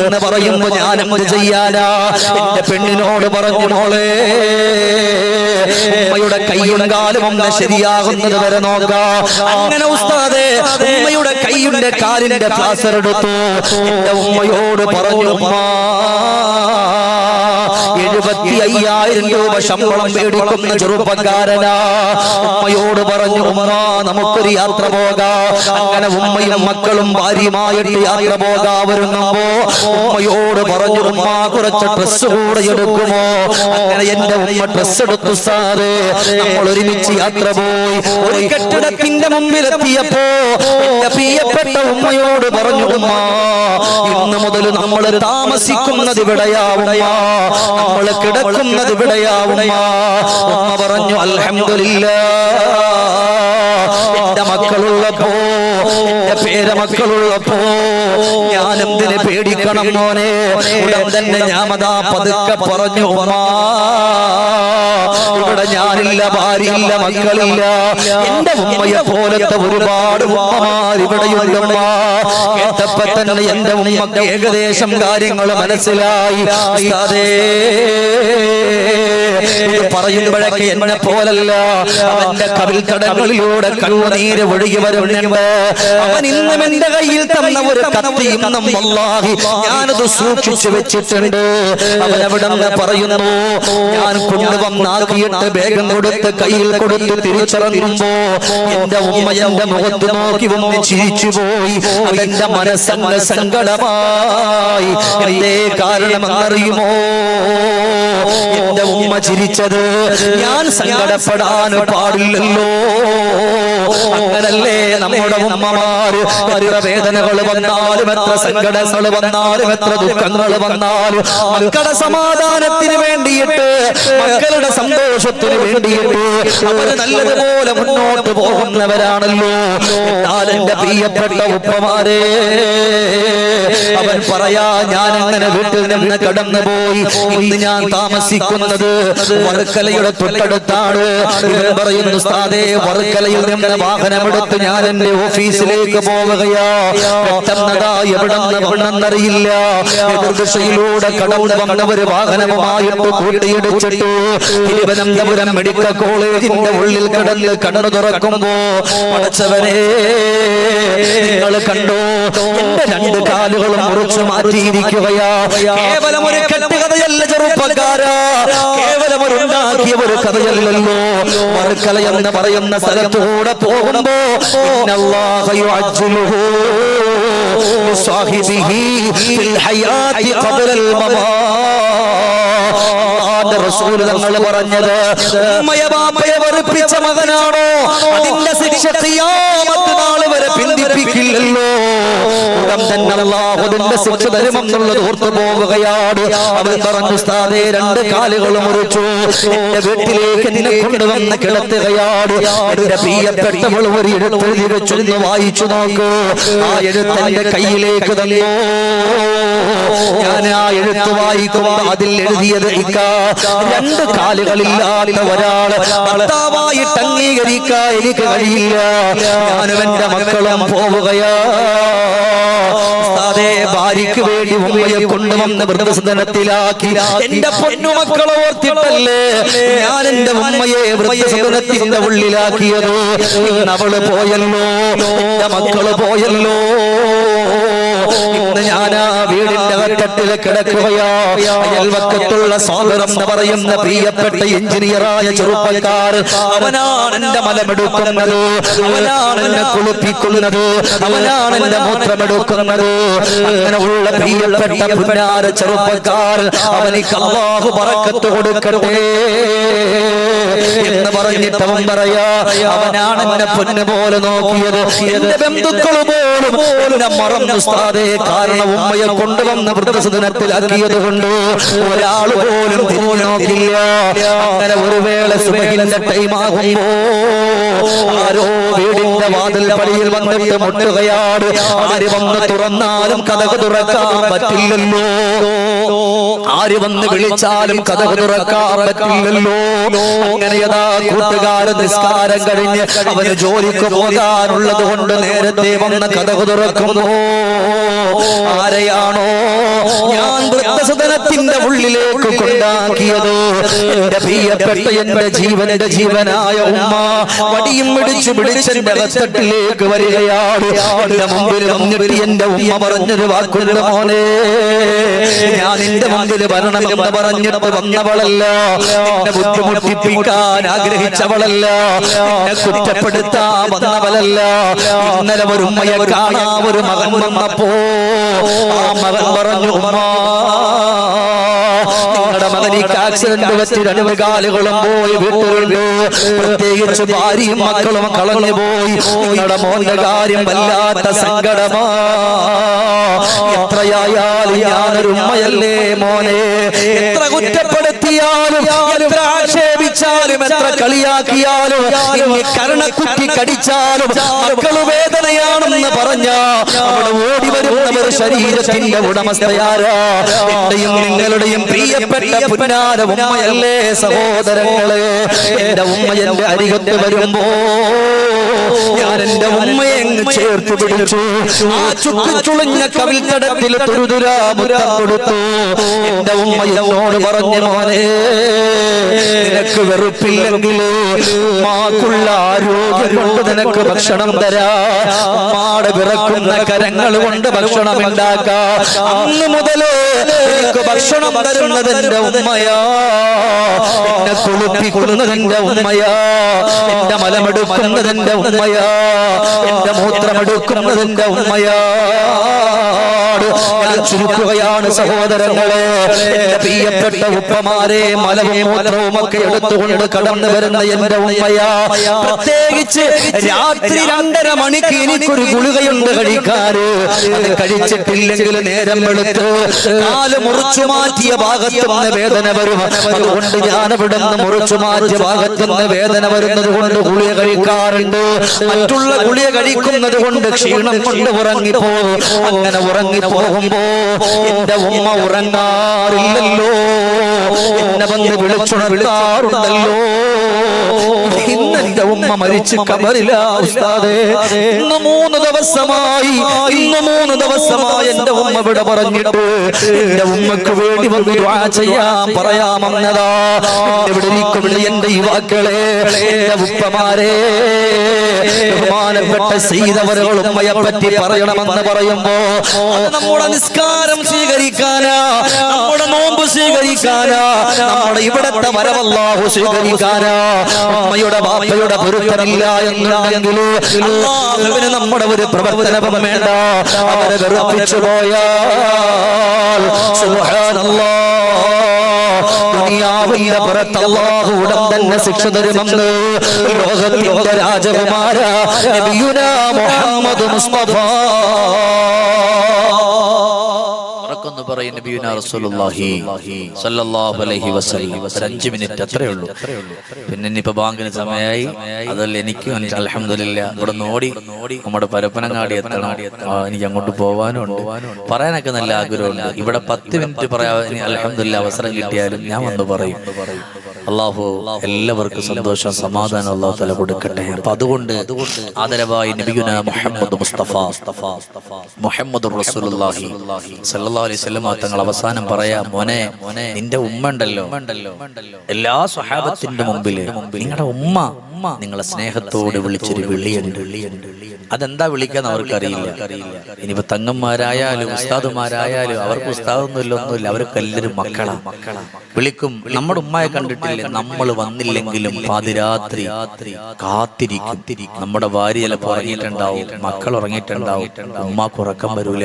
എന്ന് പറയുമ്പോ ഞാൻ എന്ത് ചെയ്യാനാ? എന്റെ പെണ്ണിനോട് പറഞ്ഞു, മോളെ, ഉമ്മയുടെ കൈയും കാലും ഒന്ന് ശരിയാകുന്നത് വരെ നോക്കാം. അങ്ങനെ ഉസ്താദേ, ഉമ്മയുടെ കൈയുടെ കാലിന്റെ പ്ലാസ്റ്റർ എടുത്തു. എന്റെ ഉമ്മയോട് പറഞ്ഞു, ഉമ്മ, 75,000 രൂപ ശമ്പളം മേടിക്കുന്ന ചെറുപ്പക്കാരനാ. ഉമ്മയോട് പറഞ്ഞു, ഉമ്മ, നമുക്കൊരു യാത്ര പോകാം. അങ്ങനെ ഉമ്മയും മക്കളും ഭാര്യയുമായിട്ട് യാത്ര പോകാൻ ഒരുങ്ങുമ്പോ ഉമ്മയോട് പറഞ്ഞു, ഉമ്മ, കുറച്ച് ഡ്രസ് കൂടെ എടുക്കുമോ? അങ്ങനെ എന്റെ ഉമ്മ ഡ്രസ് എടുത്തു. സാറേ, നമ്മൾ ഒരുമിച്ച് യാത്ര പോയി. ഒരു കെട്ടിടത്തിന്റെ മുമ്പിലെത്തിയപ്പോ എന്റെ പ്രിയപ്പെട്ട ഉമ്മയോട് പറഞ്ഞു, ഉമ്മ, ഇന്ന് മുതൽ നമ്മൾ താമസിക്കുന്നത് ഇവിടെയാ ഉമ്മ, നമ്മൾ കിടക്കുന്നത് ഇവിടെയാ ഉമ്മ. ഉമ്മ പറഞ്ഞു, അൽഹംദുലില്ലാഹ്, എന്റെ മക്കളുള്ളപ്പോ, എന്റെ പേരമക്കളുള്ളപ്പോ ഞാൻ എന്തിന് പേടിക്കണം മോനെ? ഉടൻ തന്നെ ഞാമതാ പതുക്കെ പറഞ്ഞു, ഉമ്മ, ഇവിടെ ഞാനില്ല, ഭാര്യയില്ല, മക്കളില്ല. എന്റെ ഉമ്മയെ പോലത്തെ ഒരുപാട് ഉമ്മമാർ ഇവിടെയുണ്ടമ്മ. കേട്ടപ്പോ തന്നെ എന്റെ ഉമ്മക്ക് ഏകദേശം കാര്യങ്ങൾ മനസ്സിലായി. പറയുമ്പോഴൊക്കെ എന്നെ പോലല്ല, അവന്റെ കവിൽ തടങ്ങളിലൂടെ കണ്ണുനീര് ഒഴുകി വരുന്നുണ്ട്. അവൻ അവൻ ഇന്നും എന്റെ കയ്യിൽ തന്ന ഒരു കത്തിയും വല്ലാഹി ഞാനത് സൂക്ഷിച്ചു വെച്ചിട്ടുണ്ട്. അവൻ അവിടെ നിന്ന് പറയുന്നു, ഞാൻ കൊണ്ടുവന്നാക്കിയിട്ട് വേഗം കൊടുത്ത് കയ്യിൽ കൊടുത്ത് തിരിച്ചിറങ്ങുമ്പോ എന്റെ ഉമ്മ എന്റെ മുഖത്ത് നോക്കി ഒന്ന് ചിരിച്ചുപോയി. അതെന്റെ മനസ്സങ്ങ് സങ്കടമായി. എന്തേ കാരണമെന്നറിയുമോ? എന്റെ ഉമ്മ ചിരിച്ചത് ഞാൻ സങ്കടപ്പെടാൻ പാടില്ലല്ലോ. അങ്ങനല്ലേ നമ്മുടെ ഉമ്മമാര് എത്ര വേദനകൾ വന്നാലും എത്ര സങ്കടങ്ങൾ വന്നാലും എത്ര ദുഃഖങ്ങൾ വന്നാലും മക്കളുടെ സമാധാനത്തിന് വേണ്ടിയിട്ട് മക്കളുടെ സന്തോഷത്തിന് വേണ്ടിയിട്ട് അവര് നല്ലതുപോലെ മുന്നോട്ട് പോകുന്നവരാണല്ലോ. എന്നാൽ എന്റെ പ്രിയപ്പെട്ട ഉപ്പമാരെ, അവൻ പറയാ, ഞാൻ അങ്ങനെ വീട്ടിൽ നിന്ന് കടന്നുപോയി. ഇന്ന് ഞാൻ താമസിക്കുന്നത് വർക്കലയുടെ തൊട്ടടുത്താണ്. ഇവൻ പറയുന്നു, ഉസ്താദേ, വർക്കലയിൽ നിന്ന് വാഹനമെടുത്ത് ഞാൻ എന്റെ ഓഫീസിലേക്ക് പോവുകയാ. പെട്ടെന്നതാ എവിടെ വന്നെന്നറിയില്ല, എതിർദിശയിലൂടെ കടന്നു വന്നവര് വാഹനവുമായിട്ട് കൂട്ടിയിടിച്ചിട്ടു. തിരുവനന്തപുരം മെഡിക്കൽ കോളേജിന്റെ ഉള്ളിൽ കിടന്ന് കണ്ണു തുറക്കുമ്പോ, പടച്ചവനെ നിങ്ങൾ കണ്ടോ, എന്റെ രണ്ട് കാലുകളും മുറിച്ചു മാറ്റിയിരിക്കുകയാ. കേവലം ഒരു കെട്ടുകഥയല്ല ചെറുപ്പക്കാരാ, കേവലം ഒരു ഉണ്ടാക്കിയ ഒരു കഥയല്ലല്ലോ. വർക്കല എന്ന് പറയുന്ന സ്ഥലത്തൂടെ പോകുമ്പോ ഇന്നല്ലാഹ യുഅജ്ജിലുഹു ലിസ്വാഹിബിഹി ഫിൽ ഹയാത്തി ഖബ്ലൽ മമാത്. റസൂൽ തങ്ങൾ പറഞ്ഞത്, ഉമ്മയെ ബാപ്പയെ വെറുപ്പിച്ച മകനാണോ, അതിന്റെ ശിക്ഷ ഖിയാമത്ത് നാൾ വരെ പിന്തിപ്പിക്കില്ലല്ലോ. ഉടൻ തന്നെ അല്ലാഹു അതിന്റെ ശിക്ഷ തരുമെന്നുള്ളത് ഓർത്തു പോവുകയാണ്. അവൻ പറഞ്ഞു, ഉസ്താദേ, രണ്ട് കാലുകൾ മുറിച്ചു, എന്റെ വീട്ടിലേക്ക് എന്നെ കൊണ്ടുവന്ന് കിടത്തുകയാണ്. എന്റെ പ്രിയപ്പെട്ടവൾ ഒരു എഴുത്തെഴുതി വെച്ചൊന്ന് വായിച്ചു നോക്ക്. ആ എഴുത്ത് എന്റെ കയ്യിലേക്ക് തന്നോ. ഞാൻ ആ എഴുത്ത് വായിക്കുമ്പോ അതിൽ എഴുതിയത്, രണ്ട് കാലുകളില്ലാത്ത ഒരാള് ഭർത്താവായിട്ട് അംഗീകരിക്കാൻ എനിക്ക് കഴിയില്ല. ഞാനും എന്റെ മക്കളും പോവുകയാ. ഭാര്യയ്ക്ക് വേണ്ടി ഉമ്മയെ കൊണ്ടുവന്ന് വൃദ്ധസദനത്തിലാക്കി. എന്റെ പൊന്നുമക്കളെ ഓർത്തിട്ടല്ലേ ഞാൻ എന്റെ ഉമ്മയെ വൃദ്ധസദനത്തിന്റെ ഉള്ളിലാക്കിയത്. അവള് പോയല്ലോ, എന്റെ മക്കള് പോയല്ലോ. ഇന്ന് ഞാൻ ആ വീടിന്റെ അറ്റത്തിൽ കിടക്കുകയാ. അയൽവക്കത്തുള്ള സോദരം എന്ന് പറയുന്ന പ്രിയപ്പെട്ട എഞ്ചിനീയറായ ചെറുപ്പക്കാർ, അവനാണ് എന്റെ മലമെടുക്കുന്നത്, അവനാണ് എന്നെ കുളിപ്പിക്കുന്നത്, അവനാണ് എന്റെ മൂത്രമെടുക്കുന്നത്. അങ്ങനെ ഉള്ള പ്രിയപ്പെട്ട പുന്നാര ചെറുപ്പക്കാർ, അവനിക്ക് അല്ലാഹു ബറക്കത്ത് കൊടുക്കട്ടെ എന്ന് പറഞ്ഞിട്ട് അവൻ പറയാ, അവനാണ് എന്നെ പൊന്നു പോലെ നോക്കിയത്. എന്റെ ബന്ധുക്കൾ പോലും മറന്നു ഉസ്താദേ. കാരണം ഉമ്മയെ കൊണ്ടുവന്ന വൃദ്ധസദനത്തിലാക്കിയത് കൊണ്ട് ഒരാൾ പോലും തിരിഞ്ഞു നോക്കില്ല. അങ്ങനെ ഒരു വേള സുബഹിന്റെ ടൈമാകുമ്പോ ആരോ വീടിന്റെ വാതിൽ പടിയിൽ വന്നിട്ട് മുട്ടുകയാണ്. ആര് വന്ന് തുറന്നാലും കതക് തുറക്കാൻ പറ്റില്ലല്ലോ. ആര് വന്ന് വിളിച്ചാലും കതക് തുറക്കാൻ പറ്റില്ലല്ലോ. അങ്ങനെയതാ കൂട്ടുകാരൻ നിസ്കാരം കഴിഞ്ഞ് അവന് ജോലിക്ക് പോകാനുള്ളത് കൊണ്ട് നേരത്തെ വന്ന് കതക് തുറക്കുന്നു. ആരെയാണോ ഞാൻ വൃദ്ധസദനത്തിന്റെ ഉള്ളിലേക്ക് കൊണ്ടാക്കിയത്, എന്റെ പ്രിയപ്പെട്ട എന്റെ ജീവന്റെ ജീവനായ ഉമ്മ വടിയും പിടിച്ചു പിടിച്ചെന്റെ അകത്തട്ടിലേക്ക് വരികയാണ്. എന്റെ മുമ്പിൽ വന്നിട്ട് എന്റെ ഉമ്മ പറഞ്ഞൊരു വാക്കുണ്ട്, മോനെ, ഞാൻ നിന്റെ മുമ്പിൽ വരണമെന്ന് പറഞ്ഞിട്ട് വന്നവളല്ല, എന്നെ ബുദ്ധിമുട്ടിപ്പിക്കാൻ ആഗ്രഹിച്ചവളല്ല, എന്നെ കുറ്റപ്പെടുത്താൻ വന്നവളല്ല. ഇന്നലെ ഒരു ഉമ്മയെ കാണാൻ ഒരു മകൻ വന്നപ്പോ ആ മകൻ പറഞ്ഞു, ഉമ്മ, നിങ്ങളുടെ മകനിക്ക് ആക്സിഡന്റ് പറ്റി രണ്ട് കാലുകളും പോയി വീട്ടിലുണ്ട്, പ്രത്യേകിച്ച് ഭാര്യയും മക്കളും കളഞ്ഞു പോയി. നിങ്ങളുടെ മോന്റെ കാര്യം വല്ലാത്ത സങ്കടമാ. എത്രയായാലും ഞാനൊരു ഉമ്മയല്ലേ മോനെ. എത്ര കുറ്റപ്പെടുത്തിയാലും, എത്ര ആക്ഷേപിച്ചാലും, എത്ര കളിയാക്കിയാലും, ഇനി കരണക്കുറ്റി കടിച്ചാലും മക്കള് വേദനയാണെന്ന് പറഞ്ഞ അവിടെ ഓടി വരുന്നവർ ശരീരത്തിന്റെ ഉടമസ്ഥയാരാ? എന്റെയും നിങ്ങളുടെയും പ്രിയപ്പെട്ട പുന്നാര ഉമ്മയല്ലേ സഹോദരങ്ങളെ. എന്റെ ഉമ്മ എന്റെ അരികത്ത് വരുമ്പോ ഞാൻ എന്റെ ഉമ്മയെ അങ്ങ് ചേർത്ത് പിടിച്ചു. ആ ചുട്ടുചുളിഞ്ഞ കവിൽത്തടത്തിൽ തുരുതുരാ മുത്തം കൊടുത്തു. എന്റെ ഉമ്മ എന്നോട് പറഞ്ഞു, മോനെ, നിനക്ക് വെറുപ്പില്ലെങ്കിലോ ഉമ്മാക്കുള്ള ആരോഗ്യം കൊണ്ട് നിനക്ക് ഭക്ഷണം തരാ, ഉമ്മാടെ വിറക്കുന്ന കരങ്ങൾ കൊണ്ട് ഭക്ഷണം ഉണ്ടാക്കാം. അന്ന് മുതല് എനിക്ക് ഭക്ഷണം തരുന്നത് എന്റെ ഉമ്മയാ, എന്നെ കുളിപ്പിക്കുന്നത് എന്റെ ഉമ്മയാ, എന്റെ മലമെടുക്കുന്നത് എന്റെ ഉമ്മയാ, എന്റെ മൂത്രമെടുക്കുന്നത് എന്റെ ഉമ്മയാ. ഞാൻ ചുരുക്കുകയാണ് സഹോദരങ്ങളെ, എന്റെ പ്രിയപ്പെട്ട ഉപ്പമാരെ, മലവും മൂത്രവും ഒക്കെ എടുത്തുകൊണ്ട് കടന്നു വരുന്ന എന്റെ ഉമ്മയാ. പ്രത്യേകിച്ച് രാത്രി 2:30 മണിക്ക് എനിക്കൊരു ഗുളികയുണ്ട് കഴിക്കാറ്. അത് കഴിച്ചിട്ടില്ലെങ്കിൽ നേരം വെളുത്ത് കാല് മുറിച്ചു മാറ്റിയ ഭാഗത്തുനിന്ന് വേദന വരും. അതുകൊണ്ട് ഞാൻ ഇവിടെ നിന്ന് മുറിച്ചു മാറ്റിയ ഭാഗത്തുനിന്ന് വേദന വരുന്നത് കൊണ്ട് ഗുളിക കഴിക്കാറുണ്ട്. മറ്റുള്ള ഗുളിക കഴിക്കുന്നത് കൊണ്ട് ക്ഷീണം കൊണ്ട് ഉറങ്ങിപ്പോകും. അങ്ങനെ ഉറങ്ങിപ്പോകുമ്പോ എന്റെ ഉമ്മ ഉറങ്ങാറില്ലല്ലോ, എന്നെ വന്ന് വിളിച്ചുണർത്താറുണ്ടല്ലോ. ഇന്ന് എന്റെ ഉമ്മ മരിച്ച് കബറിലാ ഉസ്താദേ. ഇന്ന് 3 ദിവസമായി എന്റെ ഉമ്മ ഇവിടെ പറഞ്ഞിട്ട് എന്റെ ഉമ്മക്ക് വേണ്ടി വന്ന് ദുആ ചെയ്യാൻ പറയാമെന്നതാ. ഇവിടെ ഇരിക്കുന്ന എന്റെ യുവാക്കളെ, എന്റെ ഉപ്പമാരെ, ബഹുമാനപ്പെട്ട സീതവറുകൾ ഉമ്മയെ പറ്റി പറയണമെന്ന് പറയുമ്പോ അത് നമ്മുടെ നിസ്കാരം സ്വീകരിക്കാനാ, നമ്മുടെ നോമ്പ് സ്വീകരിക്കാനാ, നമ്മുടെ ഇവിടത്തെ വരവല്ലാഹു സ്വീകരിക്കാനാ. ഉമ്മയുടെ ബാപ്പയുടെ പൊരുത്തമില്ല എന്നുണ്ടെങ്കിൽ അല്ലാഹുവിന് നമ്മുടെ ഒരു പ്രവർത്തനവും വേണ്ട. അവരെ വെറുപ്പിച്ചു പോയാൽ സുബ്ഹാനല്ലാഹ്, ദുനിയാവിന്റെ പുറത്ത് അല്ലാഹു ഉടൻ തന്നെ ശിക്ഷ തരുമെന്ന് ലോകത്തിന്റെ രാജകുമാര നബിയുനാ മുഹമ്മദ് മുസ്തഫ എന്ന് പറയും. നബിയുനാ റസൂലുള്ളാഹി സ്വല്ലല്ലാഹു അലൈഹി വസല്ലം. 5 മിനിറ്റ് അത്രേ ഉള്ളൂ. പിന്നെ ഇനിയിപ്പോ ബാങ്കിന് സമയമായി. അതല്ല എനിക്ക് അൽഹംദുലില്ലാ ഇവിടെ ഓടി നമ്മുടെ പരപ്പനങ്ങാടി എത്തണം. എനിക്ക് അങ്ങോട്ട് പോവാനുണ്ട്. പറയാനൊക്കെ നല്ല ആഗ്രഹമുണ്ട്. ഇവിടെ 10 മിനിറ്റ് പറയാൻ അൽഹംദുലില്ലാ അവസരം കിട്ടിയാലും ഞാൻ വന്ന് പറയും. അല്ലാഹു എല്ലാവർക്കും സന്തോഷം സമാധാനം അല്ലാഹു തആല കൊടുക്കട്ടെ. അപ്പൊ അതുകൊണ്ട് ആദരവായി നബിയുനാ മുഹമ്മദ് മുസ്തഫ മുഹമ്മദുർ റസൂലുള്ളാഹി സ്വല്ലല്ലാഹു അലൈഹി വസല്ലം തങ്ങൾ അവസാനം പറയാ, മോനെ, നിന്റെ ഉമ്മ ഉണ്ടല്ലോ, എല്ലാ സ്വഹാബത്തിന്റെ മുമ്പിൽ നിങ്ങളുടെ ഉമ്മ നിങ്ങളെ സ്നേഹത്തോട് വിളിച്ചൊരു വിളിയുണ്ട്. അതെന്താ വിളിക്കാന്ന് അവർക്കറിയില്ല. ഇനിയിപ്പോ തങ്ങന്മാരായാലും ഉസ്താദുമാരായാലും അവർക്ക് ഉസ്താദൊന്നുമില്ല, അവർക്ക് എല്ലാവരും മക്കളാ. വിളിക്കും. നമ്മുടെ ഉമ്മയെ കണ്ടിട്ടില്ലേ, നമ്മൾ വന്നില്ലെങ്കിലും പാതിരാത്രി കാത്തിരിക്കും. നമ്മുടെ ഭാര്യ ചിലപ്പോൾ ഉറങ്ങിയിട്ടുണ്ടാവും, മക്കൾ ഉറങ്ങിയിട്ടുണ്ടാവും, ഉമ്മാക്ക് ഉറക്കം വരൂല,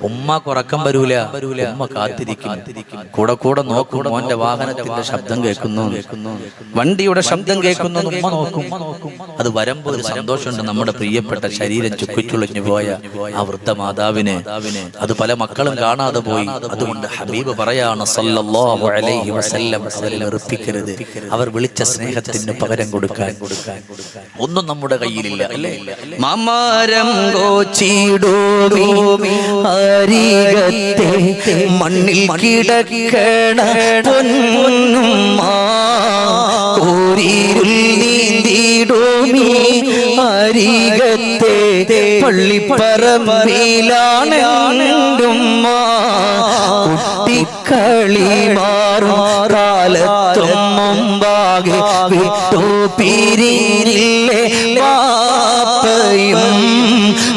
ഉമ്മ കാത്തിരിക്കും. കൂടെ നോക്കും, മോന്റെ വാഹനത്തിന്റെ ശബ്ദം കേൾക്കുന്നു, വണ്ടിയുടെ ശബ്ദം കേൾക്കുന്നു, ഉമ്മ നോക്കും. അത് വരുമ്പോ ഒരു സന്തോഷമുണ്ട്. നമ്മുടെ പ്രിയപ്പെട്ട ശരീരം ചുക്കിച്ചുളിഞ്ഞു പോയ ആ വൃദ്ധമാതാവിനെ അത് പല മക്കളും കാണാതെ പോയി. അതുകൊണ്ട് ഹബീബ് പറയാണ് സല്ലല്ലാഹു അലൈഹി വസല്ലം, അവരെ വെറുപ്പിക്കരുത്. അവർ വിളിച്ച സ്നേഹത്തിന് പകരം കൊടുക്കാൻ ഒന്നും നമ്മുടെ കയ്യിലില്ല, അല്ലേ? മമരം ഗോച്ചിടോമി അരികത്തെ മണ്ണിൽ കിടക്കണ പൊന്നുമ്മ കോരിരുൾ നീന്തിടോമി അരികത്തെ പള്ളിപ്പറമ്പിലാണ് ഉമ്മ കുട്ടിക്കളി മാറും കാലത്തും മുമ്പാകെ വിട്ടു പിരിഞ്ഞില്ലേ വാപ്പയും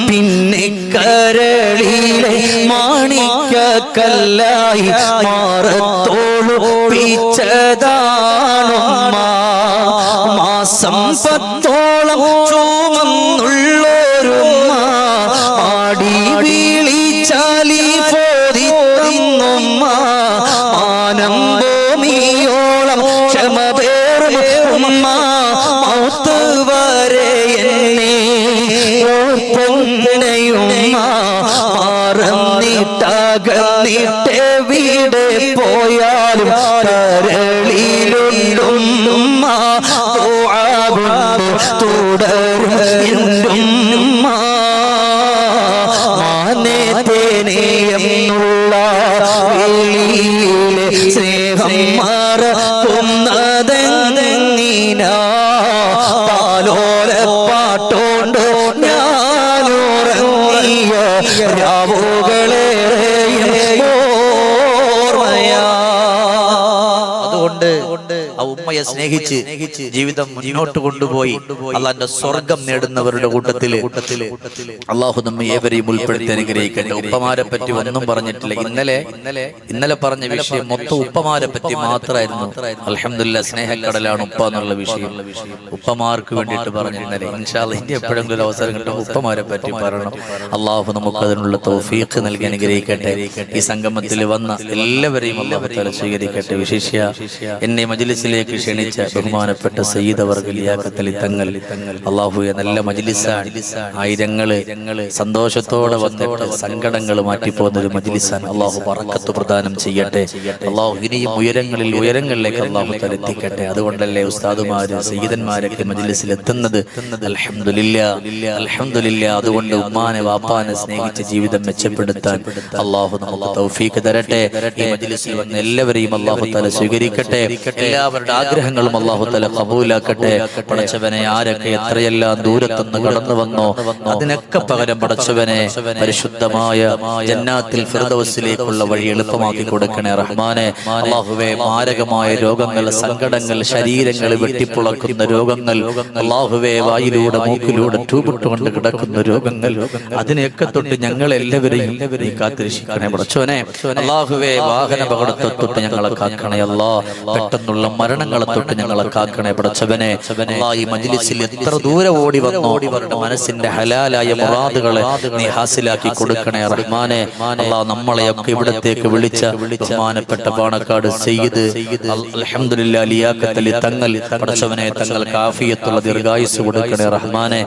പിന്നെ കരളിലെ മാണിക്കല്ലായി മാറത്തോളു പിച്ചതാണുമ്മ മാസം 10ഓളം ചുമന്നുള്ളോരുമ്മ ആടി വിളിച്ചാലി പോതി തന്നുമ്മ ആനം ഭൂമിയോളം ക്ഷമപേറും ഉമ്മ മൗത്ത് വരെ എന്നെ ഓർപ്പുന്നയുമ്മ മാറന്നിട്ടകന്നിട്ട് വീട് പോയാലും കരളിലുണ്ടുമ്മ തുടരും എന്തുമ്മ മാനേതേനെയെന്നുള്ള വിളിയിലെ സ്നേഹം മറക്കുന്നതെങ്ങിനാ പാലോല പാട്ടോ രാവുകളേറെയും ഓർമ്മയാ. അതുകൊണ്ട് ആ ഉമ്മയെ സ്നേഹിച്ച് ജീവിതം മുന്നോട്ട് കൊണ്ടുപോയി അള്ളാന്റെ സ്വർഗം നേടുന്നവരുടെ കൂട്ടത്തില് അള്ളാഹു നമ്മെ ഏവരെയും ഉൾപ്പെടുത്തി അനുഗ്രഹിക്കട്ടെ. ഉപ്പമാരെ പറ്റി ഒന്നും പറഞ്ഞിട്ടില്ല. ഇന്നലെ പറഞ്ഞ വിഷയം മൊത്തം ഉപ്പമാരെ പറ്റി മാത്രമായിരുന്നു. അൽഹംദുലില്ലാ, സ്നേഹക്കടലാണ് ഉപ്പ എന്നുള്ള വിഷയം ഉപ്പമാർക്ക് വേണ്ടിയിട്ട് പറഞ്ഞു. ഇന്നലെ ഇൻഷാ അല്ലാഹ് ഇനി എപ്പോഴെങ്കിലും ഒരു അവസരം കിട്ടും ഉപ്പമാരെ പറ്റി പറയണം. അള്ളാഹു നമുക്ക് അതിനുള്ള തൗഫീഖ് നൽകി അനുഗ്രഹിക്കട്ടെ. ഈ സംഗമത്തിൽ വന്ന എല്ലാവരെയും അള്ളാഹു തആല സ്വീകരിക്കട്ടെ. വിശേഷ്യ എന്നെ മജ്ലിസിലേക്ക് ക്ഷണിച്ച ബഹുമാനപ്പെട്ട സയ്യിദ് അവർകൾ ലിയാഖത്ത് അലി തങ്ങൾ, അള്ളാഹുവേ നല്ല മജ്ലിസാണ്. ആയിരങ്ങള് സന്തോഷത്തോടെ വന്നിട്ട് സങ്കടങ്ങൾ മാറ്റിപ്പോകുന്ന ഒരു മജ്ലിസാണ്. അള്ളാഹു ബറക്കത്ത് പ്രദാനം ചെയ്യട്ടെ. അള്ളാഹു ഇനിയും ഉയരങ്ങളിലേക്ക് അള്ളാഹു തആല എത്തിക്കട്ടെ. അതുകൊണ്ടല്ലേ ഉസ്താദുമാര് സയ്യിദന്മാരൊക്കെ മജ്ലിസിൽ എത്തുന്നത്. അൽഹംദുലില്ലാ. അതുകൊണ്ട് ഉമ്മാനെ വാപ്പാനെ സ്നേഹിച്ച ജീവിതം മെച്ചപ്പെടുത്താൻ അള്ളാഹു നമുക്ക് തൗഫീഖ് തരട്ടെ. ഈ മജ്ലിസിൽ വന്ന എല്ലാവരെയും അള്ളാഹു തആല സ്വീകരിക്കട്ടെ. എല്ലാവരുടെ ആഗ്രഹങ്ങളും അള്ളാഹു തആല ഖബൂലാക്കട്ടെ. പടച്ചവനെ, ആരൊക്കെ എത്രയെല്ലാം ദൂരത്തുനിന്ന് കടന്നു വന്നോ അതിനൊക്കെ പകരം പടച്ചവനെ പരിശുദ്ധമായ ജന്നാത്തിൽ ഫിർദൗസിലേക്കുള്ള വഴി എളുപ്പമാക്കി കൊടുക്കണേ റഹ്മാനെ. അള്ളാഹുവേ, മാരകമായ രോഗങ്ങൾ, സങ്കടങ്ങൾ, ശരീരങ്ങൾ വെട്ടിപ്പുളക്കുന്ന രോഗങ്ങൾ, അള്ളാഹുവേ, വായിലൂടെ മൂക്കിലൂടെ ട്യൂബിട്ടുകൊണ്ട് കിടക്കുന്ന രോഗങ്ങൾ, അതിനെയൊക്കെ തൊട്ട് ഞങ്ങൾ എല്ലാവരെയും കാത്തിരക്ഷിക്കണേ പടച്ചവനെ. അള്ളാഹുവേ, വാഹന അപകടത്തെ തൊട്ട് ഞങ്ങളെ കാക്കണേ അല്ലാ. പെട്ടെന്നുള്ള മരണങ്ങളെ തൊട്ട് ഞങ്ങളെ കാക്കണേ പടച്ചവനെ. ഈ മജ്ലിസിൽ എത്ര ദൂരെ ഓടി വന്നോ അവരുടെ മനസ്സിന്റെ ഹലാലായ മുറാദുകളെ നീ ഹാസിലാക്കി കൊടുക്കണേ റഹ്മാനെ. അല്ലാ, നമ്മളെയൊക്കെ ഇവിടത്തേക്ക് വിളിച്ച ബഹുമാനപ്പെട്ട പാണക്കാട് സയ്യിദ് അൽഹംദുലില്ലാ ലിയാഖത്ത് അലി തങ്ങൾ, പടച്ചവനെ, തങ്ങൾക്ക് ആഫിയത്തുള്ള ദീർഘായുസ്സ് കൊടുക്കണേ റഹ്മാനെ.